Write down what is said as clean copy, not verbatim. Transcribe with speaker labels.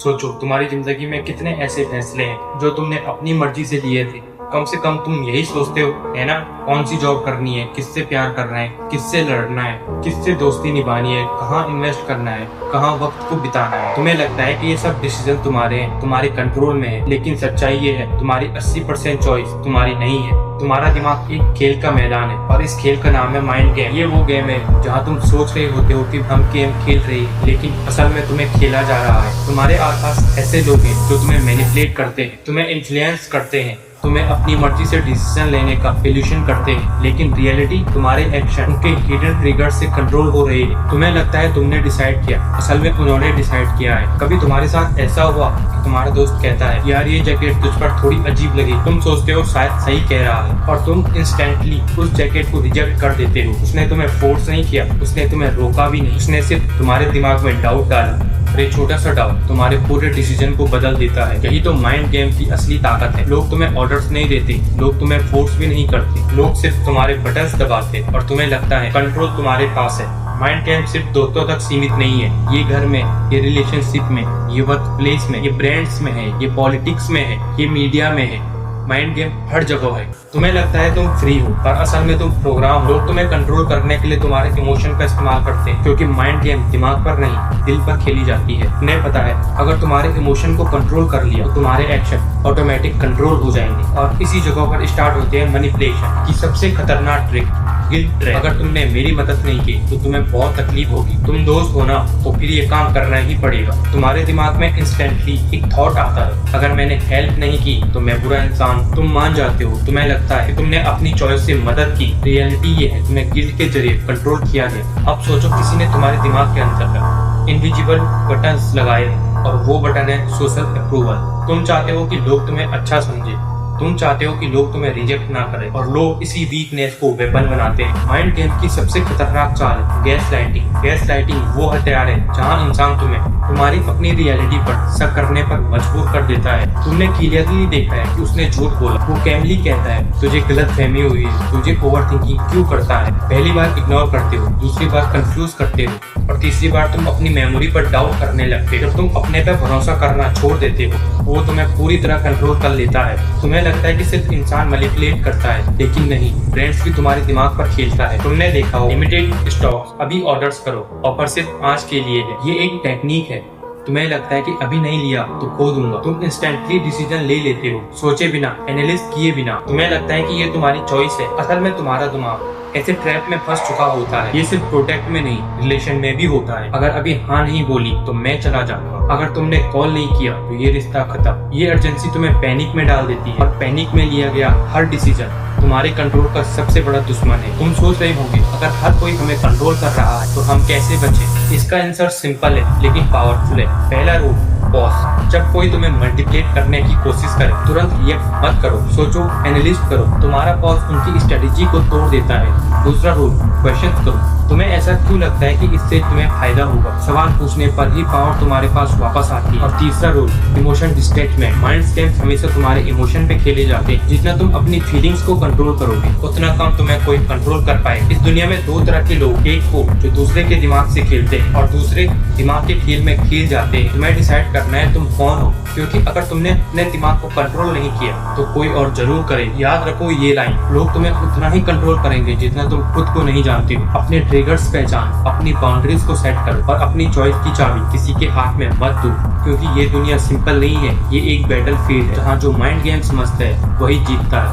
Speaker 1: सोचो तुम्हारी जिंदगी में कितने ऐसे फैसले हैं जो तुमने अपनी मर्जी से लिए थे। कम से कम तुम यही सोचते हो है ना, कौन सी जॉब करनी है, किससे प्यार करना है, किससे लड़ना है, किससे दोस्ती निभानी है, कहाँ इन्वेस्ट करना है, कहाँ वक्त को बिताना है। तुम्हें लगता है कि ये सब डिसीजन तुम्हारे हैं, तुम्हारे कंट्रोल में है, लेकिन सच्चाई ये है तुम्हारी 80% चॉइस तुम्हारी नहीं है। तुम्हारा दिमाग एक खेल का मैदान है और इस खेल का नाम है माइंड गेम। ये वो गेम है जहाँ तुम सोच रहे होते हो कि हम गेम खेल रहे हैं, लेकिन असल में तुम्हें खेला जा रहा है। तुम्हारे आसपास ऐसे लोग हैं जो तुम्हें मैनिपुलेट करते हैं, तुम्हें इन्फ्लुएंस करते हैं, तुम्हें अपनी मर्जी से डिसीजन लेने का इल्यूशन करते हैं, लेकिन रियलिटी तुम्हारे एक्शन उनके हिडन ट्रिगर से कंट्रोल हो रही है। तुम्हें लगता है तुमने डिसाइड किया, असल में उन्होंने डिसाइड किया है। कभी तुम्हारे साथ ऐसा हुआ कि तुम्हारा दोस्त कहता है यार ये जैकेट तुझ पर थोड़ी अजीब लगी, तुम सोचते हो शायद सही कह रहा है और तुम इंस्टेंटली उस जैकेट को रिजेक्ट कर देते हो। उसने तुम्हें फोर्स नहीं किया, उसने तुम्हें रोका भी नहीं, उसने सिर्फ तुम्हारे दिमाग में डाउट डाला। एक छोटा सा डाउट तुम्हारे पूरे डिसीजन को बदल देता है। यही तो माइंड गेम की असली ताकत है। लोग तुम्हें ऑर्डर्स नहीं देते, लोग तुम्हें फोर्स भी नहीं करते, लोग सिर्फ तुम्हारे बटन्स दबाते और तुम्हें लगता है कंट्रोल तुम्हारे पास है। माइंड गेम सिर्फ दोस्तों तक सीमित नहीं है, ये घर में, ये रिलेशनशिप में, ये वर्क प्लेस में, ये ब्रांड्स में है, ये पॉलिटिक्स में है, ये मीडिया में है। माइंड गेम हर जगह है। तुम्हें लगता है तुम फ्री हो, पर असल में तुम प्रोग्राम। लोग तुम्हें कंट्रोल करने के लिए तुम्हारे इमोशन का इस्तेमाल करते हैं, क्योंकि माइंड गेम दिमाग पर नहीं दिल पर खेली जाती है। उन्हें पता है अगर तुम्हारे इमोशन को कंट्रोल कर लिया तो तुम्हारे एक्शन ऑटोमेटिक कंट्रोल हो जाएंगे। और इसी जगह पर स्टार्ट होते हैं मैनिपुलेशन की सबसे खतरनाक ट्रिक, गिल्ट ट्रैप। अगर तुमने मेरी मदद नहीं की तो तुम्हें बहुत तकलीफ होगी। तुम दोस्त हो ना, तो फिर ये काम करना ही पड़ेगा। तुम्हारे दिमाग में इंस्टेंटली एक थॉट आता है, अगर मैंने हेल्प नहीं की तो मैं बुरा इंसान। तुम मान जाते हो, तुम्हें लगता है कि तुमने अपनी चॉइस से मदद की। रियलिटी ये है तुम्हें गिल्ट के जरिए कंट्रोल किया गया। अब सोचो किसी ने तुम्हारे दिमाग के अंदर इनविजिबल बटन्स लगाए और वो बटन है सोशल अप्रूवल। तुम चाहते हो कि लोग तुम्हें अच्छा समझे, तुम चाहते हो कि लोग तुम्हें रिजेक्ट ना करें, और लोग इसी वीकनेस को वेपन बनाते हैं। माइंड गेम की सबसे खतरनाक चाल है गैस लाइटिंग। गैस लाइटिंग वो हथियार है जहां इंसान तुम्हें तुम्हारी अपनी रियलिटी पर शक करने पर मजबूर कर देता है। तुमने क्लियरली देखा है कि उसने झूठ बोला। वो कैमली कहता है तुझे गलत फहमी हुई है, तुझे ओवर थिंकिंग क्यों करता है। पहली बार इग्नोर करते हो, दूसरी बार कंफ्यूज करते हो और तीसरी बार तुम अपनी मेमोरी पर डाउट करने लगते हो। जब तुम अपने पर भरोसा करना छोड़ देते हो, वो तुम्हें पूरी तरह कंट्रोल कर लेता है। तुम्हें लगता है कि सिर्फ इंसान मैनिपुलेट करता है, लेकिन नहीं, ब्रांड्स भी तुम्हारे दिमाग पर खेलता है। तुमने देखा हो लिमिटेड स्टॉक्स, अभी ऑर्डर्स करो, ऑफर सिर्फ आज के लिए है। ये एक टेक्निक है। तुम्हें लगता है कि अभी नहीं लिया तो खो दूंगा। तुम इंस्टेंटली डिसीजन ले लेते हो, सोचे बिना, एनालिसिस किए बिना। तुम्हें लगता है कि ये तुम्हारी चॉइस है, असल में तुम्हारा दिमाग ऐसे ट्रैप में फंस चुका होता है। ये सिर्फ प्रोटेक्ट में नहीं, रिलेशन में भी होता है। अगर अभी हाँ नहीं बोली तो मैं चला जाऊंगा, अगर तुमने कॉल नहीं किया तो ये रिश्ता खत्म। ये अर्जेंसी तुम्हें पैनिक में डाल देती है और पैनिक में लिया गया हर डिसीजन तुम्हारे कंट्रोल का सबसे बड़ा दुश्मन है। तुम सोच रहे होंगे अगर हर कोई हमें कंट्रोल कर रहा है तो हम कैसे बचे। इसका आंसर सिंपल है लेकिन पावरफुल है। पहला रूल, पॉज। जब कोई तुम्हें मल्टीप्लेट करने की कोशिश करे तुरंत रिएक्ट मत करो, सोचो, एनालिसिस करो। तुम्हारा पॉज उनकी स्ट्रेटेजी को तोड़ देता है। दूसरा रूल, क्वेश्चन करो। तुम्हें ऐसा क्यों लगता है कि इससे तुम्हें फायदा होगा। सवाल पूछने पर ही पावर तुम्हारे पास वापस आती है। और तीसरा rule, emotion detachment. Mind games हमेशा तुम्हारे इमोशन पे खेले जाते हैं। जितना तुम अपनी फीलिंग्स को कंट्रोल करोगे उतना कम तुम्हें कोई कंट्रोल कर पाए। इस दुनिया में दो तरह के लोग, एक वो जो दूसरे के दिमाग से खेलते हैं और दूसरे दिमाग के खेल में खेल जाते हैं। तुम्हें डिसाइड करना है तुम कौन हो, क्योंकि अगर तुमने अपने दिमाग को कंट्रोल नहीं किया तो कोई और जरूर करे। याद रखो ये लाइन, लोग तुम्हें उतना ही कंट्रोल करेंगे जितना तुम खुद को नहीं जानते हो। अपने ट्रिगर्स पहचान, अपनी बाउंड्रीज को सेट करो और अपनी चॉइस की चाबी किसी के हाथ में मत दो, क्योंकि ये दुनिया सिंपल नहीं है। ये एक बैटल फील्ड है जहाँ जो माइंड गेम्स मस्त है वही जीतता है।